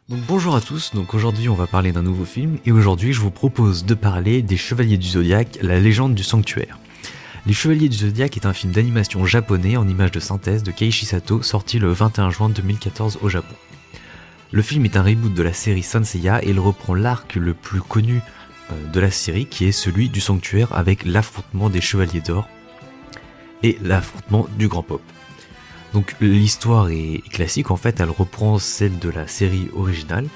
Donc bonjour à tous, donc aujourd'hui on va parler d'un nouveau film et aujourd'hui je vous propose de parler des Chevaliers du Zodiaque, la légende du sanctuaire. Les Chevaliers du Zodiaque est un film d'animation japonais en images de synthèse de Keiichi Sato sorti le 21 juin 2014 au Japon. Le film est un reboot de la série Saint Seiya et il reprend l'arc le plus connu de la série qui est celui du sanctuaire avec l'affrontement des Chevaliers d'Or et l'affrontement du Grand Pop. Donc l'histoire est classique, en fait elle reprend celle de la série originale.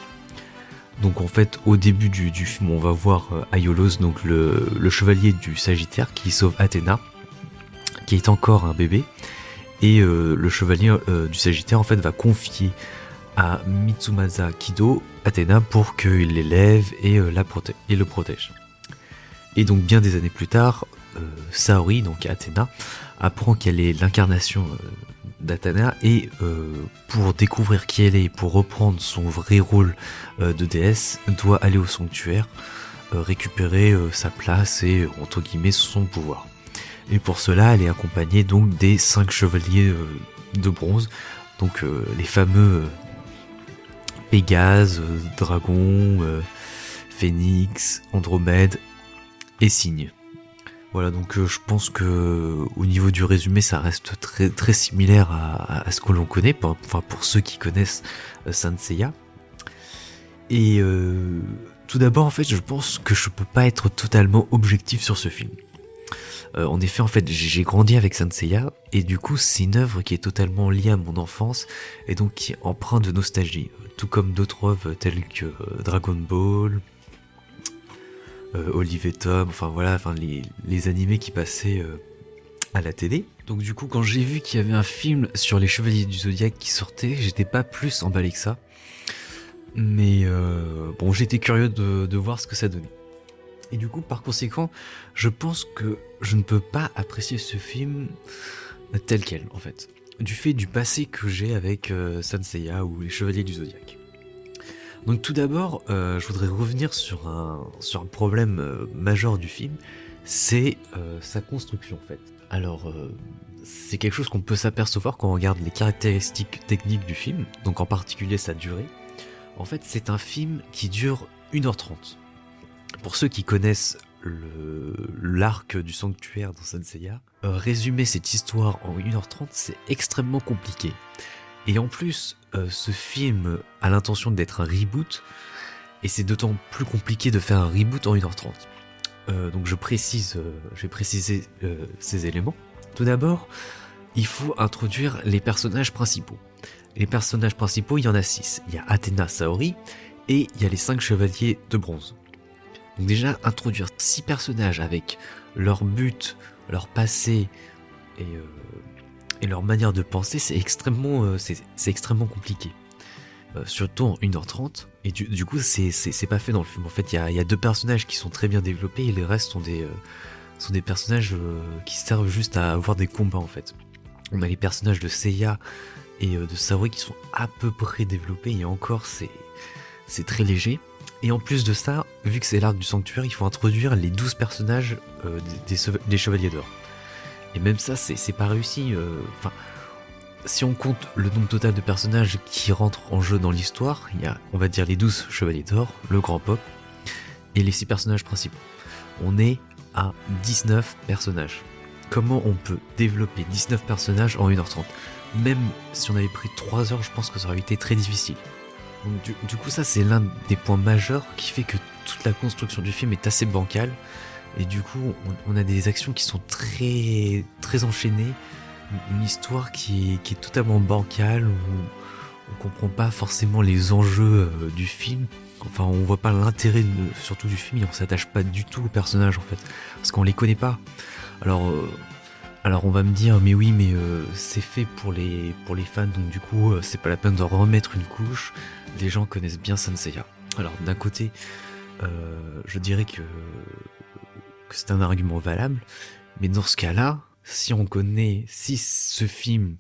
Donc en fait au début du film on va voir Aiolos, donc le chevalier du Sagittaire qui sauve Athéna, qui est encore un bébé. Et le chevalier du Sagittaire en fait va confier à Mitsumasa Kido Athéna pour qu'il l'élève et le protège. Et donc bien des années plus tard, Saori, donc Athéna, apprend qu'elle est l'incarnation d'Athéna et pour découvrir qui elle est, pour reprendre son vrai rôle de déesse, doit aller au sanctuaire, récupérer sa place et entre guillemets son pouvoir. Et pour cela, elle est accompagnée donc des 5 chevaliers de bronze, donc les fameux Pégase, Dragon, Phénix, Andromède et Cygne. Voilà, donc je pense que au niveau du résumé, ça reste très très similaire à ce que l'on connaît, enfin pour ceux qui connaissent Saint Seiya. Et tout d'abord, en fait, je pense que je peux pas être totalement objectif sur ce film. En effet, en fait, j'ai grandi avec Saint Seiya, et du coup, c'est une œuvre qui est totalement liée à mon enfance, et donc qui est empreinte de nostalgie, tout comme d'autres œuvres telles que Dragon Ball, Olive et Tom, enfin voilà, enfin les animés qui passaient à la télé. Donc du coup, quand j'ai vu qu'il y avait un film sur les Chevaliers du Zodiaque qui sortait, j'étais pas plus emballé que ça. Mais bon, j'étais curieux de voir ce que ça donnait. Et du coup, par conséquent, je pense que je ne peux pas apprécier ce film tel quel, en fait. Du fait du passé que j'ai avec Saint Seiya ou les Chevaliers du Zodiaque. Donc tout d'abord, je voudrais revenir sur un problème majeur du film, c'est sa construction en fait. Alors, c'est quelque chose qu'on peut s'apercevoir quand on regarde les caractéristiques techniques du film, donc en particulier sa durée. En fait, c'est un film qui dure 1h30. Pour ceux qui connaissent l'arc du sanctuaire dans Saint Seiya, résumer cette histoire en 1h30, c'est extrêmement compliqué. Et en plus, ce film a l'intention d'être un reboot, et c'est d'autant plus compliqué de faire un reboot en 1h30. Donc je vais préciser ces éléments. Tout d'abord, il faut introduire les personnages principaux. Les personnages principaux, il y en a 6. Il y a Athéna, Saori, et il y a les 5 chevaliers de bronze. Donc déjà, introduire 6 personnages avec leur but, leur passé, et leur manière de penser, c'est extrêmement compliqué. Surtout en 1h30. Et du coup, c'est pas fait dans le film. En fait, il y a 2 personnages qui sont très bien développés et les restes sont des personnages qui servent juste à avoir des combats en fait. On a les personnages de Seiya et de Saori qui sont à peu près développés et encore c'est très léger. Et en plus de ça, vu que c'est l'arc du sanctuaire, il faut introduire les 12 personnages des Chevaliers d'Or. Et même ça, c'est pas réussi. Enfin, si on compte le nombre total de personnages qui rentrent en jeu dans l'histoire, il y a, on va dire, les 12 Chevaliers d'Or, le Grand Pop, et les 6 personnages principaux. On est à 19 personnages. Comment on peut développer 19 personnages en 1h30 ? Même si on avait pris 3 heures, je pense que ça aurait été très difficile. Donc du coup, ça, c'est l'un des points majeurs qui fait que toute la construction du film est assez bancale. Et du coup, on a des actions qui sont très, très enchaînées. Une histoire qui est totalement bancale, où on comprend pas forcément les enjeux du film. Enfin, on voit pas l'intérêt surtout du film et on s'attache pas du tout aux personnages en fait. Parce qu'on les connaît pas. Alors on va me dire, mais oui, mais c'est fait pour les fans, donc du coup, c'est pas la peine de remettre une couche. Les gens connaissent bien Saint Seiya. Alors d'un côté, je dirais que c'est un argument valable, mais dans ce cas-là, si ce film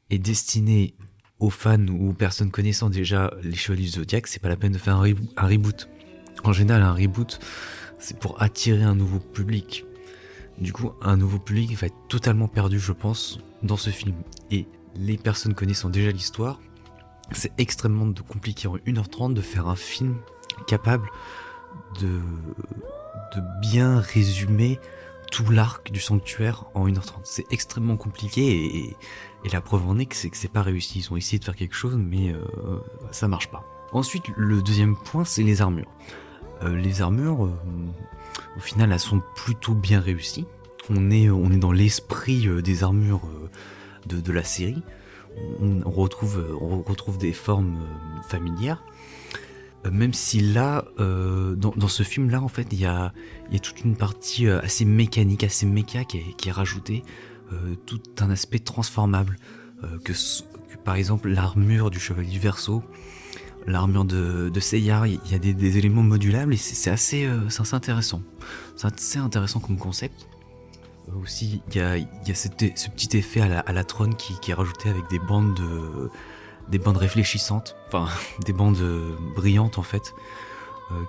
est destiné aux fans ou aux personnes connaissant déjà les Chevaliers du Zodiaque, c'est pas la peine de faire un reboot. En général, un reboot, c'est pour attirer un nouveau public. Du coup, un nouveau public va être totalement perdu, je pense, dans ce film. Et les personnes connaissant déjà l'histoire, c'est extrêmement compliqué en 1h30 de faire un film capable de, de bien résumer tout l'arc du sanctuaire en 1h30. C'est extrêmement compliqué et la preuve en est que c'est pas réussi. Ils ont essayé de faire quelque chose mais ça marche pas. Ensuite, le deuxième point, c'est les armures. Les armures, au final, elles sont plutôt bien réussies. On est dans l'esprit des armures de la série. On retrouve des formes familières. Même si là, dans ce film-là, en fait, il y a toute une partie assez mécanique, assez méca qui est rajoutée, tout un aspect transformable, que par exemple l'armure du Chevalier du Verseau, l'armure de Seyar, il y a des éléments modulables et c'est assez intéressant. C'est assez intéressant comme concept. Aussi, il y a ce petit effet à la Tron qui est rajouté avec des bandes réfléchissantes, enfin des bandes brillantes en fait,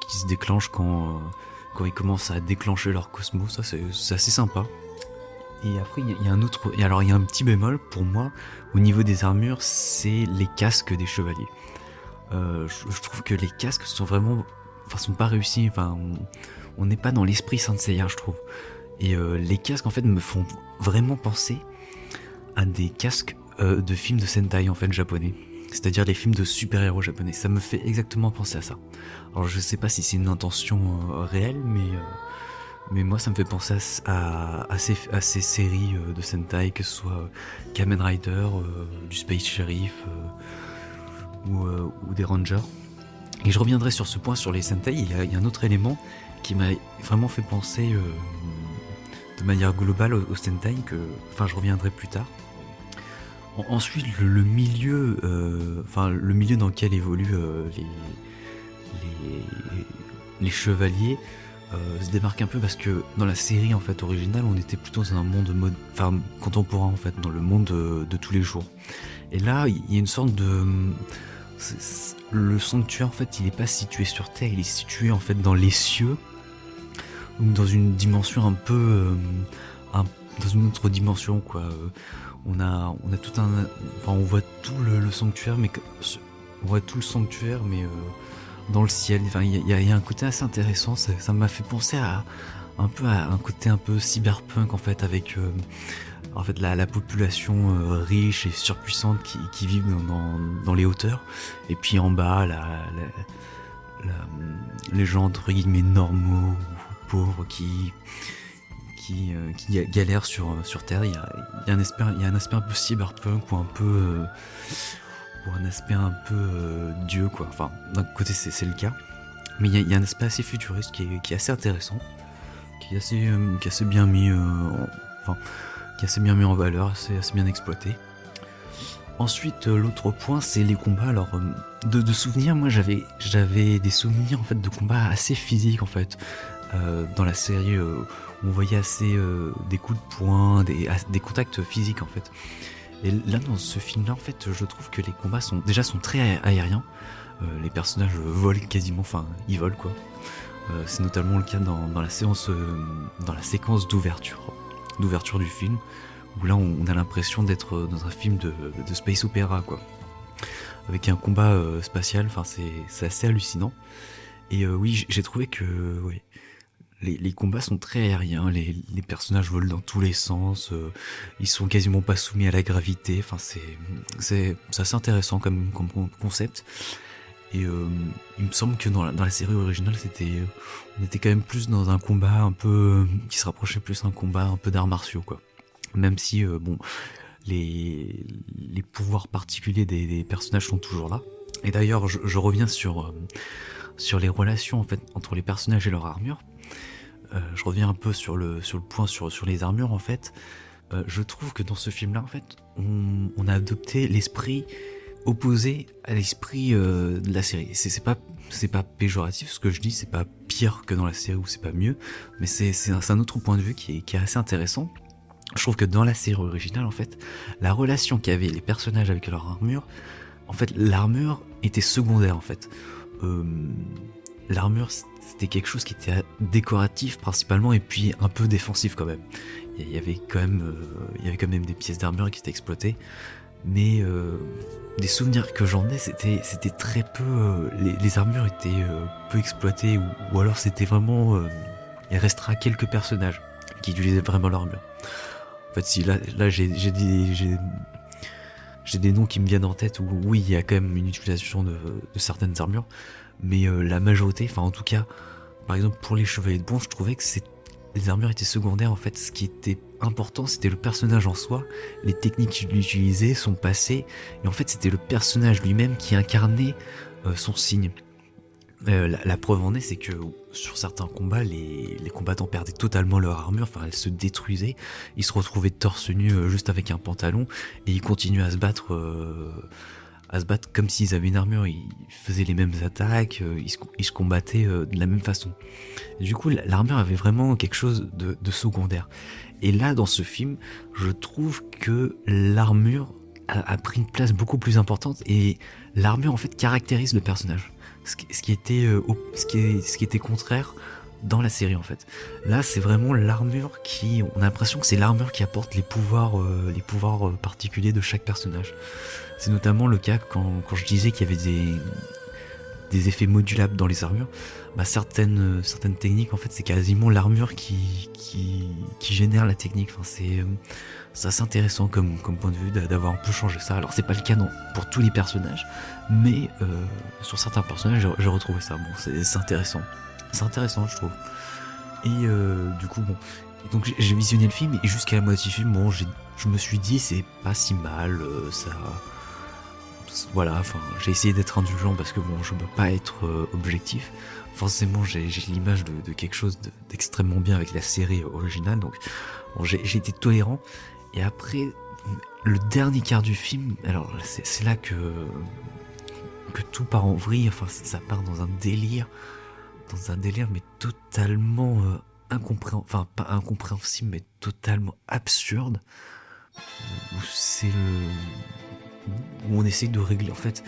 qui se déclenchent quand ils commencent à déclencher leur cosmos. Ça c'est assez sympa. Et après il y a un autre, et alors il y a un petit bémol pour moi au niveau des armures, c'est les casques des chevaliers. Je trouve que les casques sont pas réussis. Enfin, on n'est pas dans l'esprit Saint Seiya, je trouve. Et les casques en fait me font vraiment penser à des casques de films de Sentai en fait japonais. C'est-à-dire les films de super-héros japonais. Ça me fait exactement penser à ça. Alors je sais pas si c'est une intention réelle, mais moi ça me fait penser à ces séries de Sentai, que ce soit Kamen Rider, du Space Sheriff ou des Rangers. Et je reviendrai sur ce point sur les Sentai. Il y a un autre élément qui m'a vraiment fait penser de manière globale au Sentai, je reviendrai plus tard. Ensuite, le milieu dans lequel évoluent les chevaliers se démarque un peu, parce que dans la série en fait originale, on était plutôt dans un monde contemporain en fait, dans le monde de tous les jours. Et là, il y a une sorte de le sanctuaire en fait, il est pas situé sur Terre, il est situé en fait dans les cieux, ou dans une dimension un peu dans une autre dimension quoi. On a tout on voit tout le sanctuaire, mais dans le ciel. Enfin, il y a un côté assez intéressant. Ça m'a fait penser à un côté un peu cyberpunk en fait, avec la population riche et surpuissante qui vivent dans les hauteurs, et puis en bas les gens entre guillemets normaux ou pauvres qui galèrent sur Terre. Il y a un aspect un peu cyberpunk, ou un aspect un peu Dieu quoi. Enfin, d'un côté c'est le cas, mais il y a un aspect assez futuriste qui est assez intéressant, qui est assez bien mis qui est assez bien mis en valeur, assez bien exploité. Ensuite, l'autre point, c'est les combats. Alors, de souvenirs, moi j'avais des souvenirs en fait de combats assez physiques en fait. Dans la série, on voyait assez des coups de poing, des contacts physiques en fait. Et là, dans ce film-là, en fait, je trouve que les combats sont très aériens. Les personnages volent quasiment, enfin, ils volent quoi. C'est notamment le cas dans la séquence d'ouverture du film, où là, on a l'impression d'être dans un film de space opéra quoi, avec un combat spatial. Enfin, c'est assez hallucinant. Et oui, j'ai trouvé que les combats sont très aériens, les personnages volent dans tous les sens, ils sont quasiment pas soumis à la gravité. Enfin, c'est assez intéressant comme concept. Et il me semble que dans la série originale, on était quand même plus dans un combat un peu qui se rapprochait plus d'un combat un peu d'arts martiaux quoi. Même si les pouvoirs particuliers des personnages sont toujours là. Et d'ailleurs, je reviens sur les relations en fait entre les personnages et leur armure. Je reviens un peu sur le point sur les armures en fait. Je trouve que dans ce film-là en fait, on a adopté l'esprit opposé à l'esprit de la série. C'est pas péjoratif ce que je dis, c'est pas pire que dans la série ou c'est pas mieux, mais c'est un autre point de vue qui est assez intéressant. Je trouve que dans la série originale en fait, la relation qu'avaient les personnages avec leur armure, en fait l'armure était secondaire en fait. L'armure c'était quelque chose qui était décoratif principalement, et puis un peu défensif quand même. Il y avait quand même des pièces d'armure qui étaient exploitées, mais des souvenirs que j'en ai, c'était très peu. Les armures étaient peu exploitées, ou alors c'était vraiment. Il restera quelques personnages qui utilisaient vraiment l'armure. En fait, si là j'ai des noms qui me viennent en tête où oui, il y a quand même une utilisation de certaines armures, mais la majorité, enfin en tout cas, par exemple pour les chevaliers de bronze, je trouvais que les armures étaient secondaires. En fait, ce qui était important, c'était le personnage en soi, les techniques qu'il utilisait, son passé, et en fait, c'était le personnage lui-même qui incarnait son signe. La preuve en est, c'est que sur certains combats, les combattants perdaient totalement leur armure, enfin elle se détruisait, ils se retrouvaient torse nu juste avec un pantalon, et ils continuaient à se battre comme s'ils avaient une armure, ils faisaient les mêmes attaques, ils se combattaient de la même façon. Et du coup, l'armure avait vraiment quelque chose de secondaire. Et là, dans ce film, je trouve que l'armure a pris une place beaucoup plus importante, et l'armure en fait caractérise le personnage. Ce qui était contraire dans la série en fait. Là, c'est vraiment l'armure on a l'impression que c'est l'armure qui apporte les pouvoirs particuliers de chaque personnage. C'est notamment le cas quand je disais qu'il y avait des effets modulables dans les armures. Bah certaines techniques en fait, c'est quasiment l'armure qui génère la technique. Enfin, c'est assez intéressant comme point de vue d'avoir un peu changé ça. Alors c'est pas le cas pour tous les personnages, mais sur certains personnages j'ai retrouvé ça. Bon, c'est intéressant. C'est intéressant, je trouve. Et du coup, bon. Donc j'ai visionné le film, et jusqu'à la moitié du film, bon, je me suis dit c'est pas si mal, ça. Voilà, enfin, j'ai essayé d'être indulgent parce que bon, je peux pas être objectif. Forcément, j'ai l'image de quelque chose d'extrêmement bien avec la série originale, donc bon, j'ai été tolérant. Et après, le dernier quart du film, alors c'est là que tout part en vrille. Enfin, ça part dans un délire mais totalement enfin pas incompréhensible, mais totalement absurde. Où où on essaye de régler en fait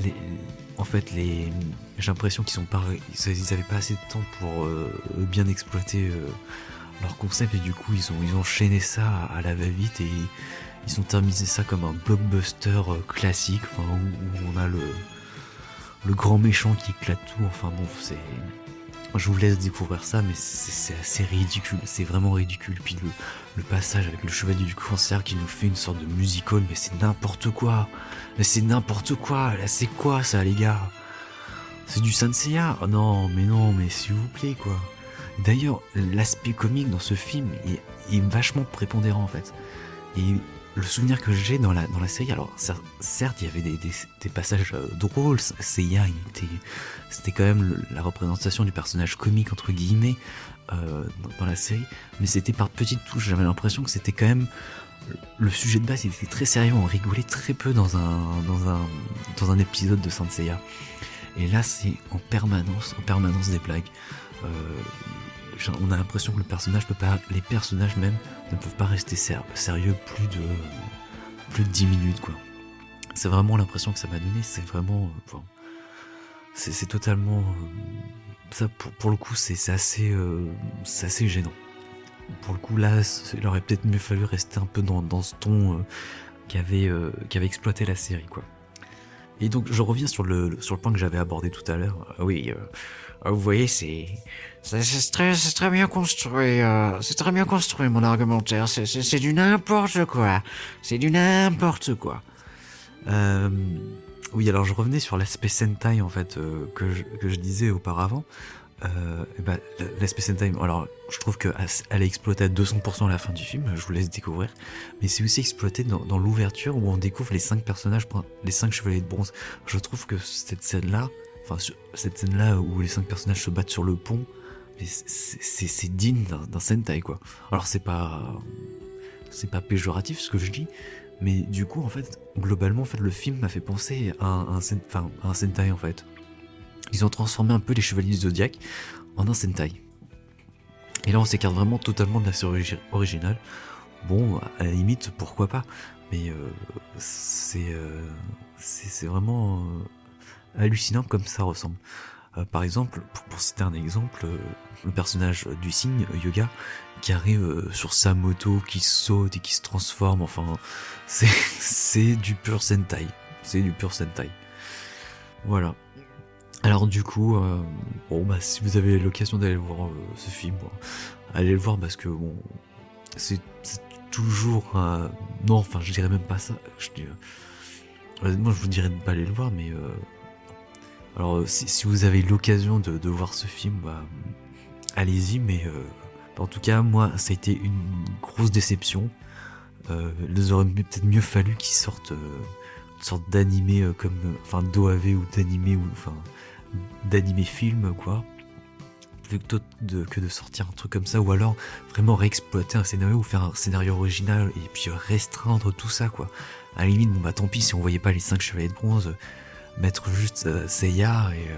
j'ai l'impression ils avaient pas assez de temps pour bien exploiter leur concept, et du coup ils ont enchaîné ça à la va-vite, et ils ont terminé ça comme un blockbuster classique, enfin, où on a le grand méchant qui éclate tout. Enfin bon, je vous laisse découvrir ça, mais c'est assez ridicule, c'est vraiment ridicule. Puis le passage avec le chevalier du concert qui nous fait une sorte de musical, mais c'est n'importe quoi. Mais c'est n'importe quoi, là c'est quoi ça les gars? C'est du Saint Seiya? Oh non, mais s'il vous plaît quoi. D'ailleurs, l'aspect comique dans ce film est vachement prépondérant en fait. Et le souvenir que j'ai dans la série, alors certes il y avait des passages drôles, Seiya c'était quand même la représentation du personnage comique entre guillemets dans la série, mais c'était par petites touches. J'avais l'impression que c'était quand même le sujet de base, il était très sérieux, on rigolait très peu dans un épisode de Saint Seiya. Et là c'est en permanence des blagues. On a l'impression que les personnages même ne peuvent pas rester sérieux plus de 10 minutes quoi. C'est vraiment l'impression que ça m'a donné, c'est vraiment c'est totalement ça pour le coup c'est assez gênant. Pour le coup là, il aurait peut-être mieux fallu rester un peu dans ce ton qu'avait exploité la série quoi. Et donc je reviens sur le point que j'avais abordé tout à l'heure. Oui, vous voyez, c'est très bien construit. C'est très bien construit mon argumentaire. C'est du n'importe quoi. C'est du n'importe quoi. Oui, alors je revenais sur l'aspect Sentai en fait que je disais auparavant. L'aspect Sentai, alors je trouve qu'elle est exploitée à 200% à la fin du film, je vous laisse découvrir, mais c'est aussi exploité dans l'ouverture où on découvre les 5 personnages, les 5 chevaliers de bronze. Je trouve que cette scène là où les 5 personnages se battent sur le pont, c'est digne d'un Sentai quoi. Alors c'est pas péjoratif ce que je dis, mais du coup en fait globalement en fait le film m'a fait penser à un Sentai en fait. Ils ont transformé un peu les Chevaliers du Zodiaque en un Sentai. Et là on s'écarte vraiment totalement de la série originale. Bon, à la limite, pourquoi pas. Mais c'est vraiment hallucinant comme ça ressemble. Par exemple, pour citer un exemple, le personnage du cygne, Yoga, qui arrive sur sa moto, qui saute et qui se transforme, enfin, c'est du pur Sentai. C'est du pur Sentai. Voilà. Alors du coup, bon bah si vous avez l'occasion d'aller voir ce film, bon, allez le voir parce que bon, c'est toujours non, enfin je dirais même pas ça. Honnêtement, je vous dirais de ne pas aller le voir, mais alors si vous avez l'occasion de voir ce film, bah allez-y, mais en tout cas moi ça a été une grosse déception. Il aurait peut-être mieux fallu qu'ils sortent une sorte d'animé comme enfin d'OAV ou d'animé ou enfin d'animé film quoi, plutôt que de sortir un truc comme ça, ou alors vraiment réexploiter un scénario ou faire un scénario original et puis restreindre tout ça quoi. À la limite bon bah tant pis si on voyait pas les 5 chevaliers de bronze, mettre juste Seiya et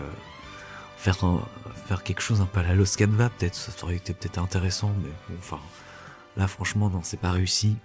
faire quelque chose un peu à la Lost Canva, peut-être ça aurait été peut-être intéressant, mais bon, enfin là franchement non, c'est pas réussi.